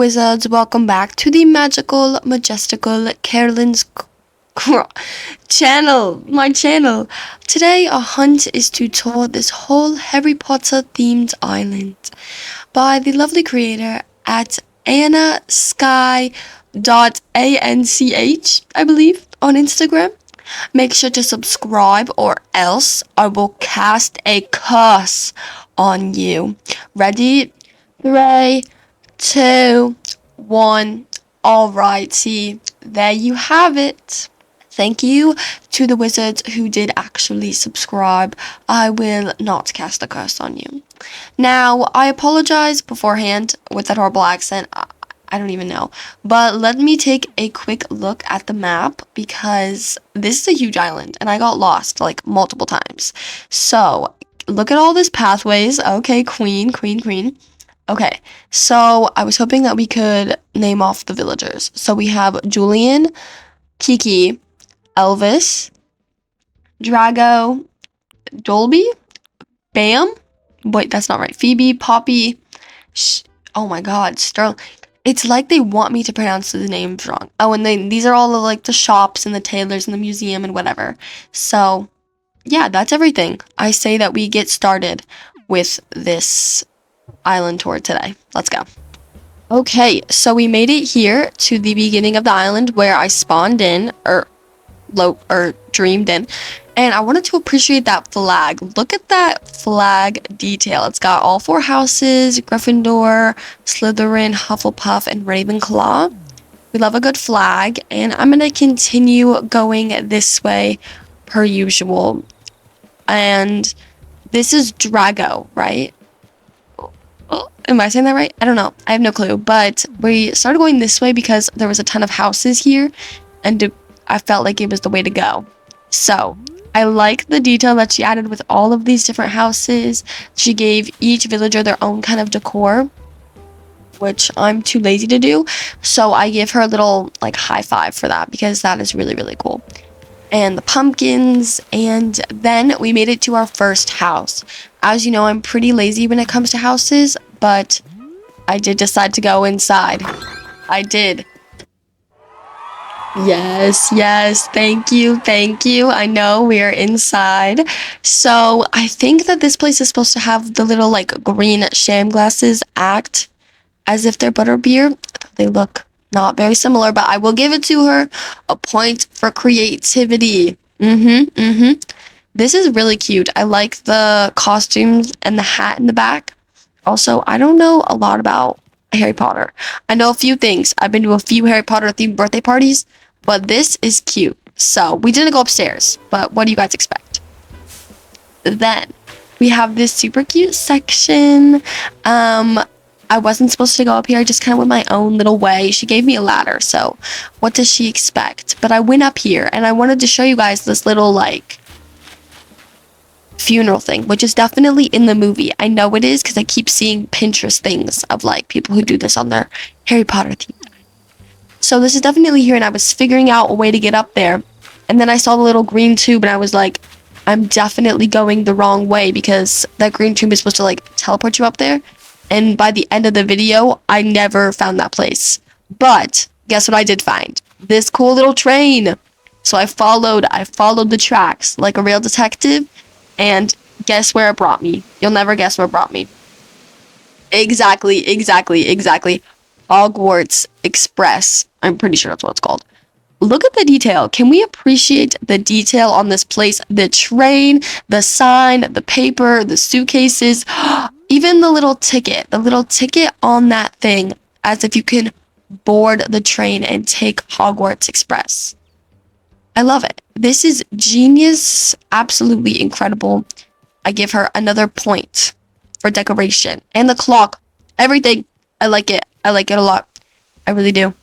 wizards, welcome back to the magical, majestical Carolyn's channel, my channel. Today our hunt is to tour this whole Harry Potter themed island by the lovely creator at AnnaSky.anch, I believe, on Instagram. Make sure to subscribe or else I will cast a curse on you. Ready? 3, 2, 1. Alrighty, there you have it. Thank you to the wizards who did actually subscribe. I will not cast a curse on you. Now, I apologize beforehand with that horrible accent. I don't even know. But let me take a quick look at the map because this is a huge island and I got lost like multiple times. So, look at all these pathways. Okay, queen. Okay, so I was hoping that we could name off the villagers. So we have Julian, Kiki, Elvis, Drago, Dolby, Bam. Wait, that's not right. Phoebe, Poppy. Oh my God, Sterling. It's like they want me to pronounce the names wrong. Oh, and these are all of like the shops and the tailors and the museum and whatever. So, yeah, that's everything. I say that we get started with this island tour today. Let's go. Okay, so we made it here to the beginning of the island where I spawned in, or dreamed in, and I wanted to appreciate that flag. Look at that flag detail. It's got all 4 houses: Gryffindor, Slytherin, Hufflepuff, and Ravenclaw. We love a good flag, and I'm gonna continue going this way per usual. And this is Drago, right? Am I saying that right? I don't know. I have no clue. But we started going this way because there was a ton of houses here, and I felt like it was the way to go. So I like the detail that she added with all of these different houses. She gave each villager their own kind of decor, which I'm too lazy to do. So I give her a little like high five for that because that is really, really cool. And the pumpkins, and then we made it to our first house. As you know, I'm pretty lazy when it comes to houses, but I did decide to go inside. I did. Yes, thank you. I know we're inside. So I think that this place is supposed to have the little like green sham glasses act as if they're butterbeer. They look not very similar, but I will give it to her a point for creativity. This is really cute. I like the costumes and the hat in the back. Also, I don't know a lot about Harry Potter. I know a few things. I've been to a few Harry Potter themed birthday parties, but this is cute. So we didn't go upstairs, but what do you guys expect? Then we have this super cute section. I wasn't supposed to go up here. I just kind of went my own little way. She gave me a ladder, so what does she expect? But I went up here, and I wanted to show you guys this little, like, funeral thing, which is definitely in the movie. I know it is because I keep seeing Pinterest things of, like, people who do this on their Harry Potter theme. So this is definitely here, and I was figuring out a way to get up there. And then I saw the little green tube, and I was like, I'm definitely going the wrong way because that green tube is supposed to, like, teleport you up there. And by the end of the video, I never found that place. But guess what I did find? This cool little train. So I followed the tracks like a real detective. And guess where it brought me? You'll never guess where it brought me. Exactly. Hogwarts Express. I'm pretty sure that's what it's called. Look at the detail. Can we appreciate the detail on this place? The train, the sign, the paper, the suitcases, even the little ticket on that thing, as if you can board the train and take Hogwarts Express. I love it. This is genius, absolutely incredible. I give her another point for decoration. And the clock, everything. I like it a lot. I really do.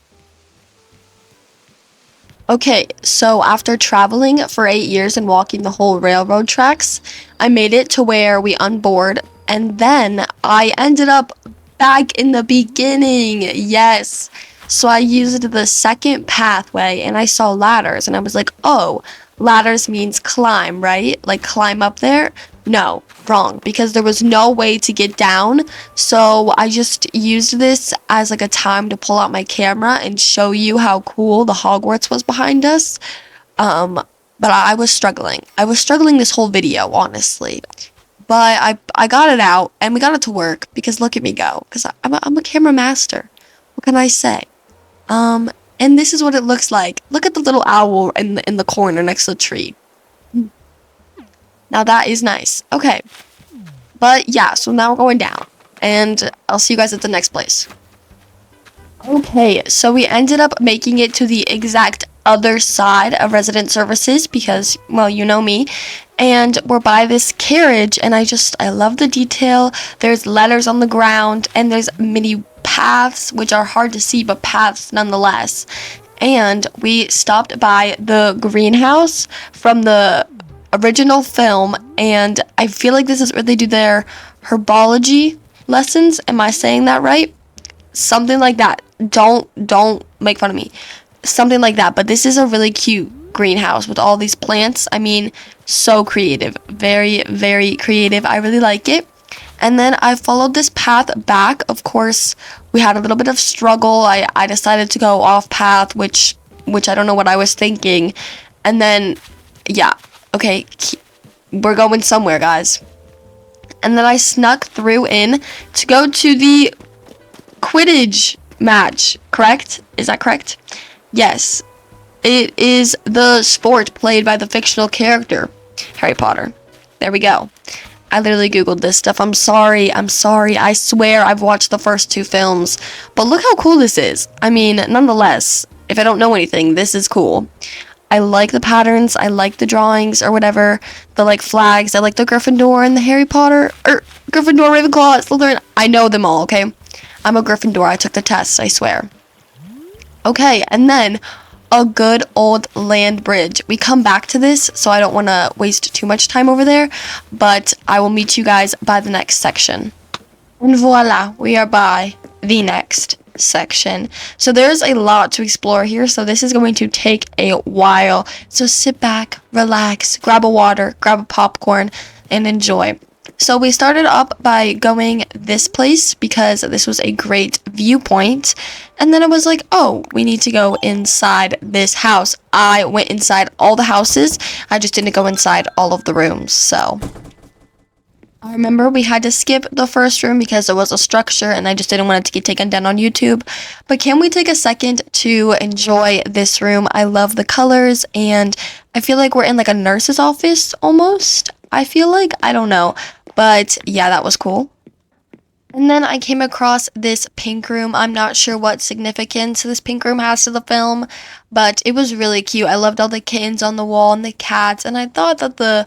Okay, so after traveling for 8 years and walking the whole railroad tracks, I made it to where we unboard, and then I ended up back in the beginning. Yes, So I used the second pathway and I saw ladders and I was like, oh, ladders means climb, right? Like climb up there? No, wrong, because there was no way to get down. So I just used this as like a time to pull out my camera and show you how cool the Hogwarts was behind us. But I was struggling. I was struggling this whole video, honestly. But I got it out and we got it to work because look at me go. Because I'm a camera master. What can I say? And this is what it looks like. Look at the little owl in the corner next to the tree. Now that is nice. Okay. But yeah, so now we're going down. And I'll see you guys at the next place. Okay, so we ended up making it to the exact other side of resident services because, well, you know me. And we're by this carriage and I love the detail. There's letters on the ground and there's mini paths, which are hard to see, but paths nonetheless. And we stopped by the greenhouse from the original film, and I feel like this is where they do their herbology lessons. Am I saying that right? Something like that. Don't make fun of me. Something like that. But this is a really cute greenhouse with all these plants. I mean, so creative. Very, very creative. I really like it. And then I followed this path back. Of course, we had a little bit of struggle. I decided to go off path, which I don't know what I was thinking. And then, yeah, okay, we're going somewhere, guys. And then I snuck through in to go to the Quidditch match, correct? Is that correct? Yes. It is the sport played by the fictional character, Harry Potter. There we go. I literally Googled this stuff. I'm sorry. I swear I've watched the first 2 films. But look how cool this is. I mean, nonetheless, if I don't know anything, this is cool. I like the patterns. I like the drawings or whatever. The, like, flags. I like the Gryffindor and the Harry Potter. Gryffindor, Ravenclaw, Slytherin. I know them all, okay? I'm a Gryffindor. I took the test, I swear. Okay, and then a good old land bridge. We come back to this, so I don't want to waste too much time over there, but I will meet you guys by the next section. And voila, we are by the next section. So there's a lot to explore here, so this is going to take a while. So sit back, relax, grab a water, grab a popcorn, and enjoy. So we started up by going this place because this was a great viewpoint. And then it was like, oh, we need to go inside this house. I went inside all the houses. I just didn't go inside all of the rooms. So I remember we had to skip the first room because there was a structure and I just didn't want it to get taken down on YouTube. But can we take a second to enjoy this room? I love the colors and I feel like we're in like a nurse's office almost. I feel like, I don't know. But yeah, that was cool. And then I came across this pink room. I'm not sure what significance this pink room has to the film, but it was really cute. I loved all the kittens on the wall and the cats, and I thought that the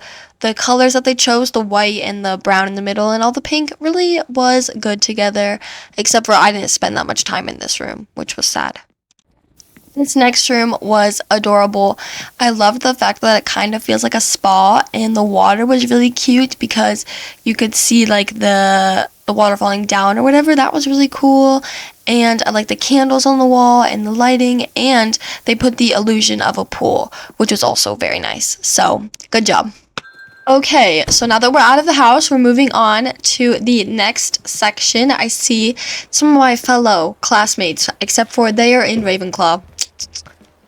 colors that they chose, the white and the brown in the middle and all the pink, really was good together, except for I didn't spend that much time in this room, which was sad. This next room was adorable. I loved the fact that it kind of feels like a spa, and the water was really cute because you could see like the water falling down or whatever. That was really cool. And I like the candles on the wall and the lighting, and they put the illusion of a pool, which was also very nice. So, good job. Okay, so now that we're out of the house, we're moving on to the next section. I see some of my fellow classmates, except for they are in Ravenclaw.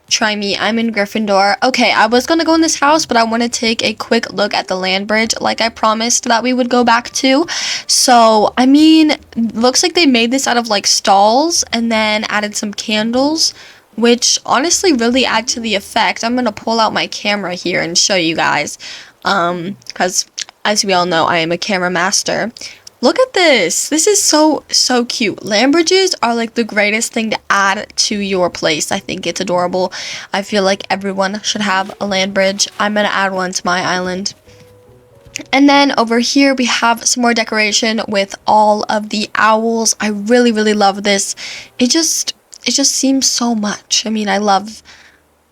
Try me, I'm in Gryffindor. Okay, I was gonna go in this house, but I want to take a quick look at the land bridge like I promised that we would go back to. So, I mean, looks like they made this out of like stalls and then added some candles, which honestly really add to the effect. I'm gonna pull out my camera here and show you guys. Because as we all know, I am a camera master. Look at this. This is so cute. Land bridges are like the greatest thing to add to your place. I think it's adorable. I feel like everyone should have a land bridge. I'm gonna add one to my island. And then over here we have some more decoration with all of the owls. I really love this. It just seems so much. I mean, I love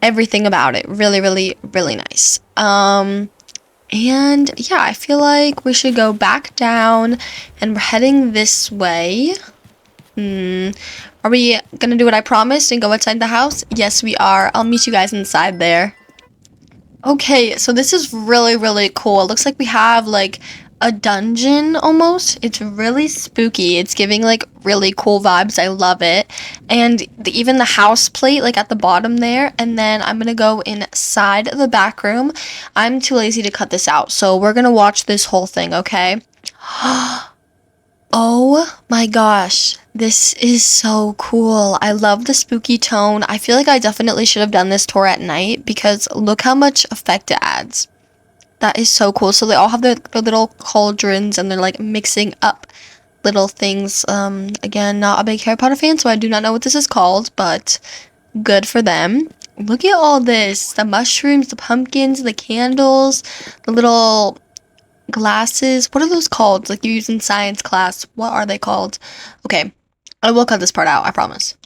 everything about it. Really nice. And yeah, I feel like we should go back down and we're heading this way. Are we gonna do what I promised and go outside the house? Yes, we are. I'll meet you guys inside there. Okay, so this is really, really cool. It looks like we have like a dungeon almost. It's really spooky. It's giving like really cool vibes. I love it. And even the house plate like at the bottom there. And then I'm gonna go inside the back room. I'm too lazy to cut this out, so we're gonna watch this whole thing, okay? Oh my gosh, this is so cool. I love the spooky tone. I feel like I definitely should have done this tour at night because look how much effect it adds. That is so cool. So they all have their little cauldrons and they're like mixing up little things. Again, not a big Harry Potter fan, so I do not know what this is called, but good for them. Look at all this. The mushrooms, the pumpkins, the candles, the little glasses. What are those called? Like you use in science class. What are they called? Okay, I will cut this part out, I promise.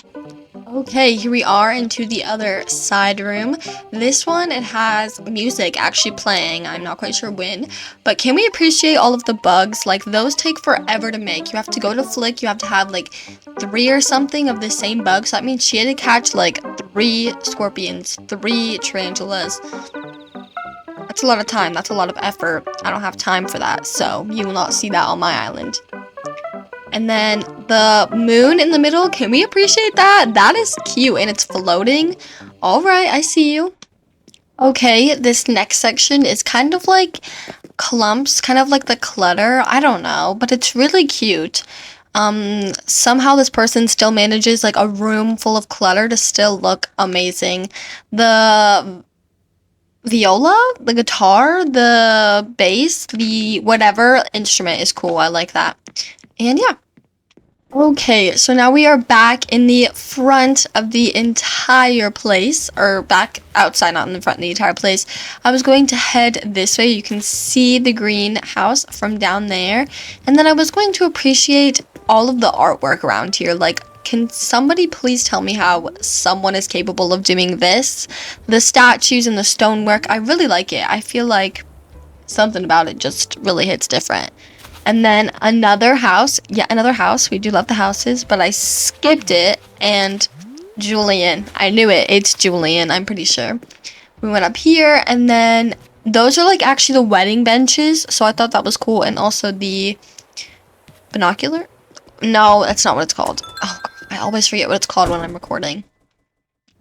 Okay, here we are into the other side room. This one, it has music actually playing. I'm not quite sure when, but can we appreciate all of the bugs? Like those take forever to make. You have to go to Flick, you have to have like 3 or something of the same bug. So that means she had to catch like 3 scorpions, 3 tarantulas. That's a lot of time. That's a lot of effort. I don't have time for that, so you will not see that on my island. And then the moon in the middle, can we appreciate that? That is cute, and it's floating. All right, I see you. Okay, this next section is kind of like clumps, kind of like the clutter. I don't know, but it's really cute. Somehow this person still manages like a room full of clutter to still look amazing. The viola, the guitar, the bass, the whatever instrument is cool. I like that. And yeah. Okay, so now we are back in the front of the entire place, or back outside, not in the front of the entire place. I was going to head this way. You can see the greenhouse from down there. And then I was going to appreciate all of the artwork around here. Like, can somebody please tell me how someone is capable of doing this? The statues and the stonework, I really like it. I feel like something about it just really hits different. And then another house. Yeah, another house. We do love the houses, but I skipped it. And Julian. I knew it. It's Julian, I'm pretty sure. We went up here, and then those are like actually the wedding benches. So I thought that was cool. And also the binocular. No, that's not what it's called. Oh, I always forget what it's called when I'm recording.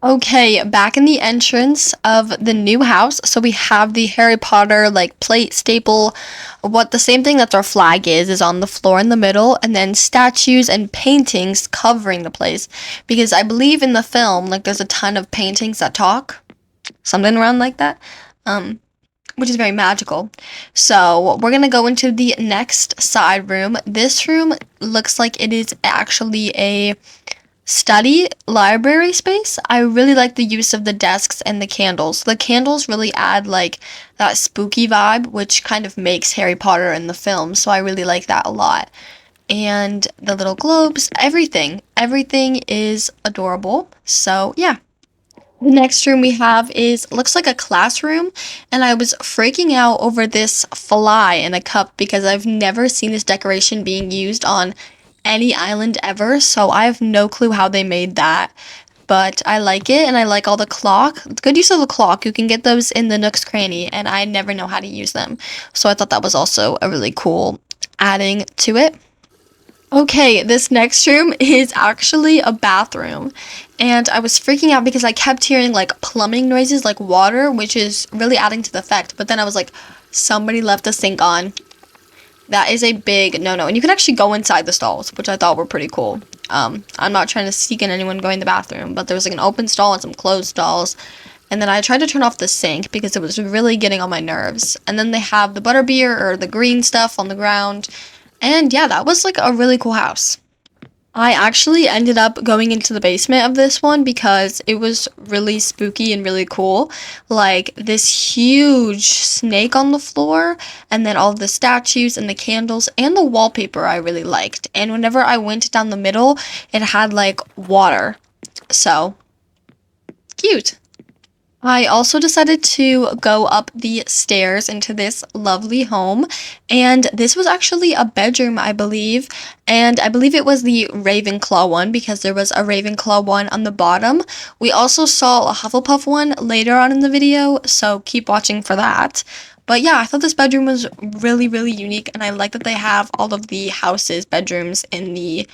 Okay, back in the entrance of the new house. So we have the Harry Potter like plate staple. What the same thing that our flag is on the floor in the middle, and then statues and paintings covering the place. Because I believe in the film, like there's a ton of paintings that talk, something around like that, which is very magical. So we're gonna go into the next side room. This room looks like it is actually a study library space. I really like the use of the desks and the candles. The candles really add like that spooky vibe, which kind of makes Harry Potter in the film. So I really like that a lot. And the little globes, everything is adorable. So yeah. The next room we have is looks like a classroom, and I was freaking out over this fly in a cup because I've never seen this decoration being used on any island ever, so I have no clue how they made that. But I like it, and I like all the clock. Good use of the clock. You can get those in the Nook's Cranny, and I never know how to use them. So I thought that was also a really cool adding to it. Okay, this next room is actually a bathroom, and I was freaking out because I kept hearing like plumbing noises like water, which is really adding to the effect. But then I was like, somebody left the sink on. That is a big no-no. And you can actually go inside the stalls, which I thought were pretty cool. I'm not trying to seek in anyone going to the bathroom, but there was like an open stall and some closed stalls. And then I tried to turn off the sink because it was really getting on my nerves. And then they have the butterbeer or the green stuff on the ground. And yeah, that was like a really cool house. I actually ended up going into the basement of this one because it was really spooky and really cool. Like this huge snake on the floor, and then all of the statues and the candles and the wallpaper I really liked. And whenever I went down the middle, it had like water. So cute. I also decided to go up the stairs into this lovely home, and this was actually a bedroom, I believe, and I believe it was the Ravenclaw one because there was a Ravenclaw one on the bottom. We also saw a Hufflepuff one later on in the video, so keep watching for that. But yeah, I thought this bedroom was really, really unique, and I like that they have all of the houses' bedrooms in the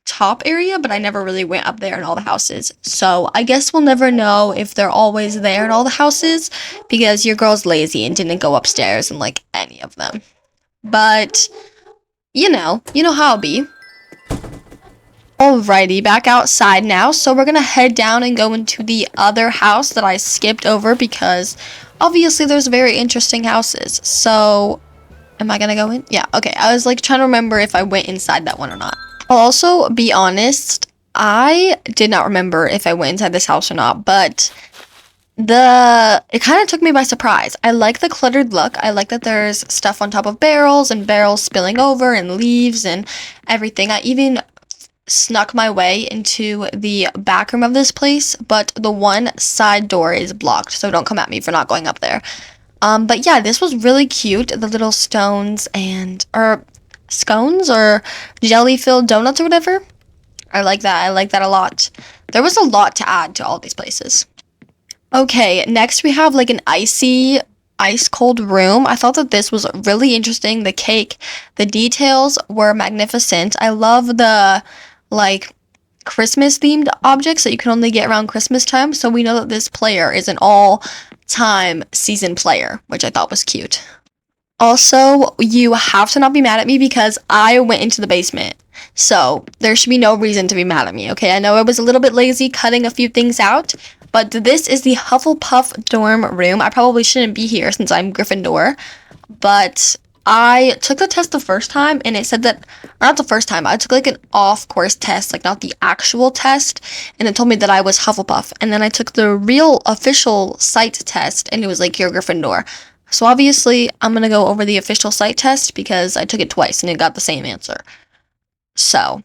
top area, but I never really went up there in all the houses. So I guess we'll never know if they're always there in all the houses because your girl's lazy and didn't go upstairs in like any of them. But you know how it be. Alrighty, back outside now. So we're gonna head down and go into the other house that I skipped over because obviously there's very interesting houses. So am I gonna go in? Yeah, okay. I was like trying to remember if I went inside that one or not. I'll also be honest, I did not remember if I went inside this house or not, but it kind of took me by surprise. I like the cluttered look. I like that there's stuff on top of barrels and barrels spilling over and leaves and everything. I even snuck my way into the back room of this place, but the one side door is blocked, so don't come at me for not going up there. But yeah, this was really cute. The little stones or scones or jelly-filled donuts or whatever. I like that. I like that a lot. There was a lot to add to all these places. Okay, next we have like an ice cold room. I thought that this was really interesting. The cake, the details were magnificent. I love the like Christmas themed objects that you can only get around Christmas time. So we know that this player is an all-time season player, which I thought was cute. Also, you have to not be mad at me because I went into the basement. So there should be no reason to be mad at me, okay? I know I was a little bit lazy cutting a few things out, but this is the Hufflepuff dorm room. I probably shouldn't be here since I'm Gryffindor, but I took the test the first time and it said that, or not the first time, I took like an off-course test, like not the actual test, and it told me that I was Hufflepuff. And then I took the real official site test and it was like, you're Gryffindor. So obviously, I'm going to go over the official site test because I took it twice and it got the same answer. So,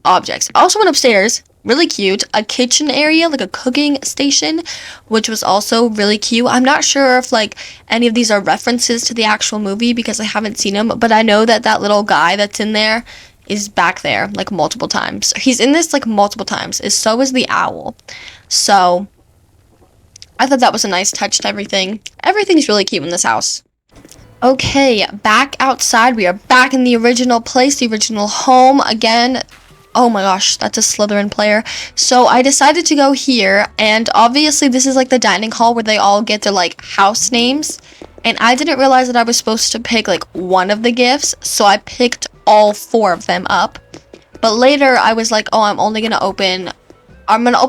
objects. I also went upstairs, really cute, a kitchen area, like a cooking station, which was also really cute. I'm not sure if like any of these are references to the actual movie because I haven't seen them, but I know that that little guy that's in there is back there like multiple times. He's in this like multiple times. So is the owl. So I thought that was a nice touch to everything. Everything's really cute in this house. Okay, back outside. We are back in the original place, the original home again. Oh my gosh, that's a Slytherin player. So I decided to go here, and obviously this is like the dining hall where they all get their like house names. And I didn't realize that I was supposed to pick like one of the gifts, so I picked all 4 of them up. But later I was like, oh, I'm gonna open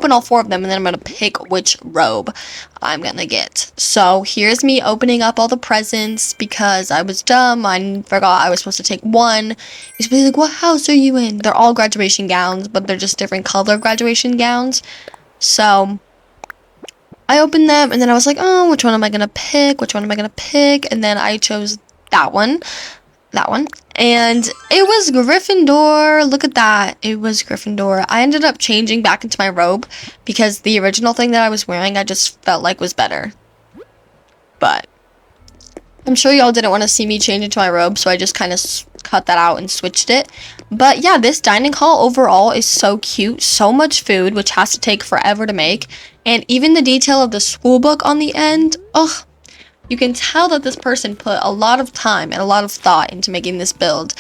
all 4 of them, and then I'm gonna pick which robe I'm gonna get. So here's me opening up all the presents because I was dumb. I forgot I was supposed to take one. It's supposed to be like, what house are you in? They're all graduation gowns, but they're just different color graduation gowns. So I opened them, and then I was like, oh, which one am I gonna pick? Which one am I gonna pick? And then I chose that one. And it was Gryffindor. Look at that. It was Gryffindor. I ended up changing back into my robe because the original thing that I was wearing I just felt like was better. But I'm sure y'all didn't want to see me change into my robe, so I just kind of cut that out and switched it. But yeah, this dining hall overall is so cute. So much food, which has to take forever to make. And even the detail of the school book on the end. Ugh. You can tell that this person put a lot of time and a lot of thought into making this build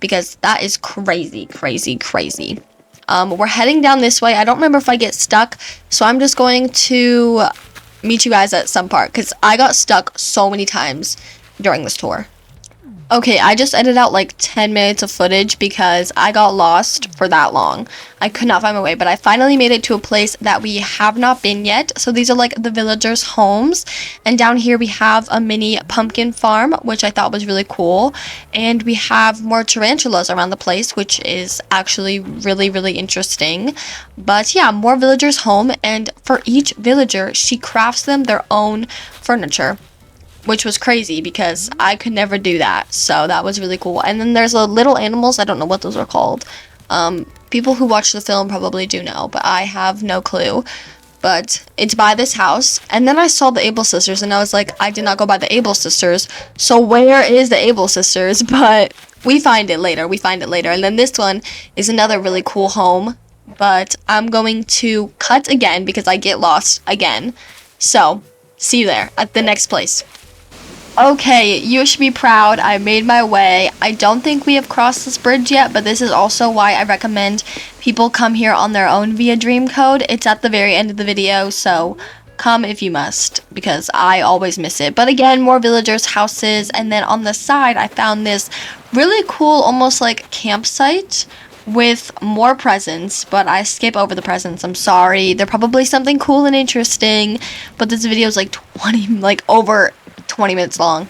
because that is crazy, crazy, crazy. We're heading down this way. I don't remember if I get stuck, so I'm just going to meet you guys at some part because I got stuck so many times during this tour. Okay, I just edited out like 10 minutes of footage because I got lost for that long. I could not find my way, but I finally made it to a place that we have not been yet. So these are like the villagers' homes. And down here we have a mini pumpkin farm, which I thought was really cool. And we have more tarantulas around the place, which is actually really, really interesting. But yeah, more villagers' home. And for each villager, she crafts them their own furniture, which was crazy because I could never do that. So that was really cool. And then there's little animals. I don't know what those are called. People who watch the film probably do know, but I have no clue. but it's by this house. And then I saw the Able Sisters, and I was like, I did not go by the Able Sisters. So where is the Able Sisters? But we find it later. And then this one is another really cool home. But I'm going to cut again because I get lost again. So, see you there at the next place. Okay, you should be proud. I made my way. I don't think we have crossed this bridge yet, but this is also why I recommend people come here on their own via Dreamcode. It's at the very end of the video, so come if you must, because I always miss it. But again, more villagers' houses, and then on the side, I found this really cool, almost like campsite with more presents, but I skip over the presents. I'm sorry. They're probably something cool and interesting, but this video is like over 20 minutes long.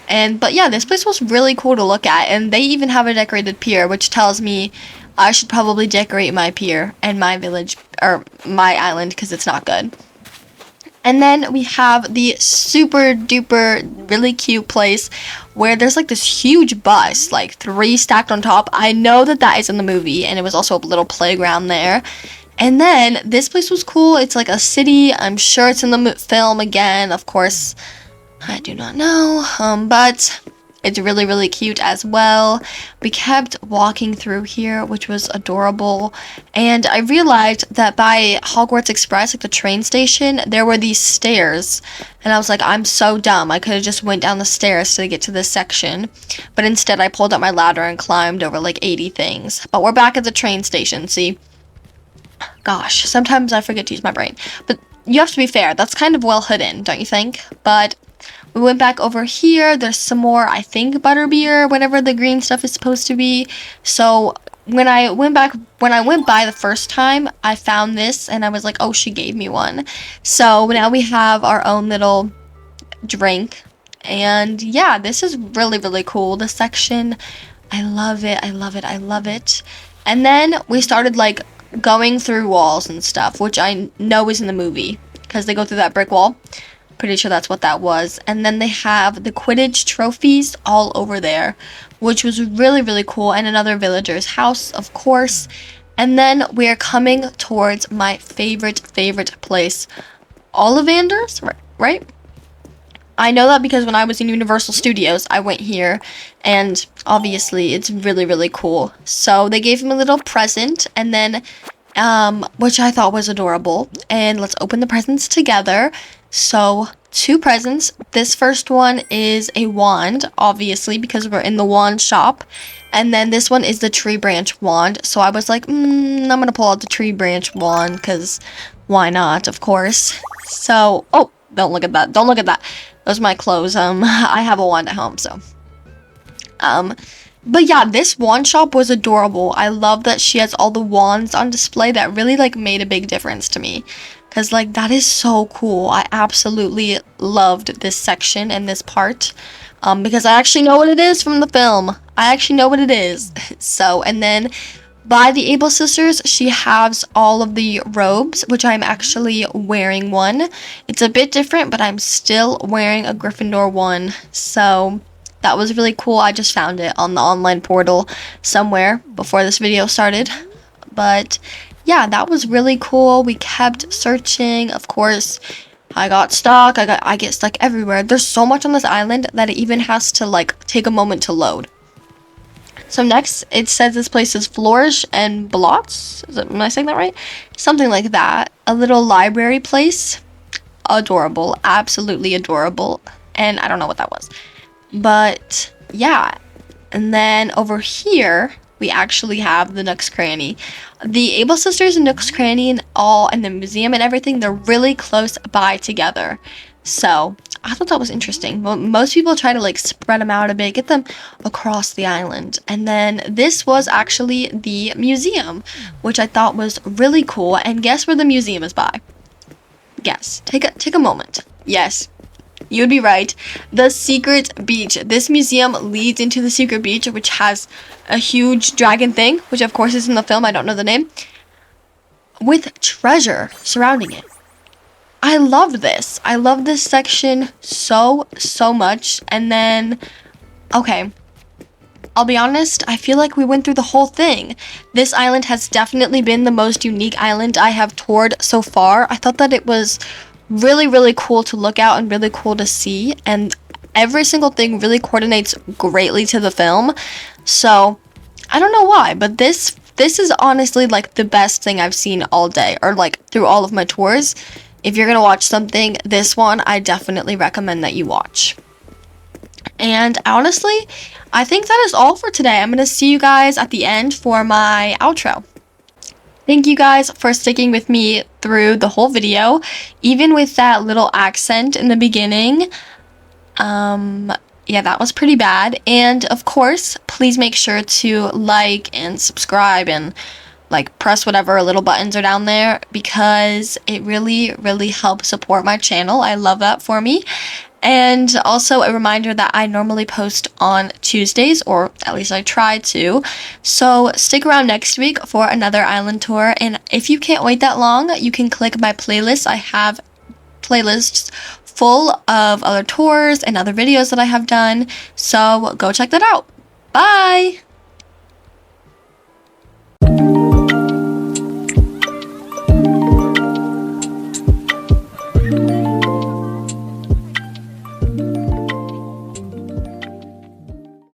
But yeah, this place was really cool to look at, and they even have a decorated pier, which tells me I should probably decorate my pier and my village, or my island, because it's not good. And then we have the super duper really cute place where there's like this huge bus, like 3 stacked on top. I know that is in the movie, and it was also a little playground there. And then this place was cool. It's like a city. I'm sure it's in the film again. Of course, I do not know, but it's really, really cute as well. We kept walking through here, which was adorable. And I realized that by Hogwarts Express, like the train station, there were these stairs. And I was like, I'm so dumb. I could have just went down the stairs to get to this section. But instead, I pulled up my ladder and climbed over like 80 things. But we're back at the train station, see? Gosh, sometimes I forget to use my brain. But you have to be fair. That's kind of well hidden, don't you think? But we went back over here. There's some more, I think, butterbeer, whatever the green stuff is supposed to be. So when I went by the first time, I found this, and I was like, oh, she gave me one. So now we have our own little drink. And yeah, this is really, really cool. This section, I love it. And then we started like going through walls and stuff, which I know is in the movie because they go through that brick wall. Pretty sure that's what that was. And then they have the Quidditch trophies all over there, which was really, really cool. And another villager's house, of course. And then we are coming towards my favorite place, Ollivander's, right? I know that because when I was in Universal Studios, I went here, and obviously it's really, really cool. So they gave him a little present, and then, which I thought was adorable. And let's open the presents together. So 2 presents. This first one is a wand, obviously, because we're in the wand shop. And then this one is the tree branch wand. So I was like, I'm going to pull out the tree branch wand because why not, of course. So, oh, don't look at that. Those are my clothes. I have a wand at home, so. But yeah, this wand shop was adorable. I love that she has all the wands on display. That really, like, made a big difference to me. Because, like, that is so cool. I absolutely loved this section and this part. Because I actually know what it is from the film. I actually know what it is. So, and then by the Able Sisters, she has all of the robes, which I'm actually wearing one. It's a bit different, but I'm still wearing a Gryffindor one. So that was really cool. I just found it on the online portal somewhere before this video started. But yeah, that was really cool. We kept searching. Of course, I got stuck. I get stuck everywhere. There's so much on this island that it even has to like take a moment to load. So next, it says this place is Flourish and Blots. Am I saying that right? Something like that. A little library place. Adorable. Absolutely adorable. And I don't know what that was. But yeah. And then over here, we actually have the Nook's Cranny. The Able Sisters and Nook's Cranny and the museum and everything, they're really close by together. So I thought that was interesting. Most people try to like spread them out a bit, get them across the island. And then this was actually the museum, which I thought was really cool. And guess where the museum is by? Guess. Take a moment. Yes, you'd be right. The Secret Beach. This museum leads into the Secret Beach, which has a huge dragon thing, which of course is in the film. I don't know the name. With treasure surrounding it. I love this. I love this section so much. And then, okay, I'll be honest, I feel like we went through the whole thing. This island has definitely been the most unique island I have toured so far. I thought that it was really, really cool to look out and really cool to see, and every single thing really coordinates greatly to the film. So, I don't know why, but this is honestly like the best thing I've seen all day, or like through all of my tours. If you're gonna watch something, this one I definitely recommend that you watch. And honestly, I think that is all for today. I'm gonna see you guys at the end for my outro. Thank you guys for sticking with me through the whole video, even with that little accent in the beginning. Yeah, that was pretty bad. And of course, please make sure to like and subscribe and like press whatever little buttons are down there, because it really, really helps support my channel. I love that for me. And also a reminder that I normally post on Tuesdays, or at least I try to. So stick around next week for another island tour. And if you can't wait that long, you can click my playlist. I have playlists full of other tours and other videos that I have done. So go check that out. Bye!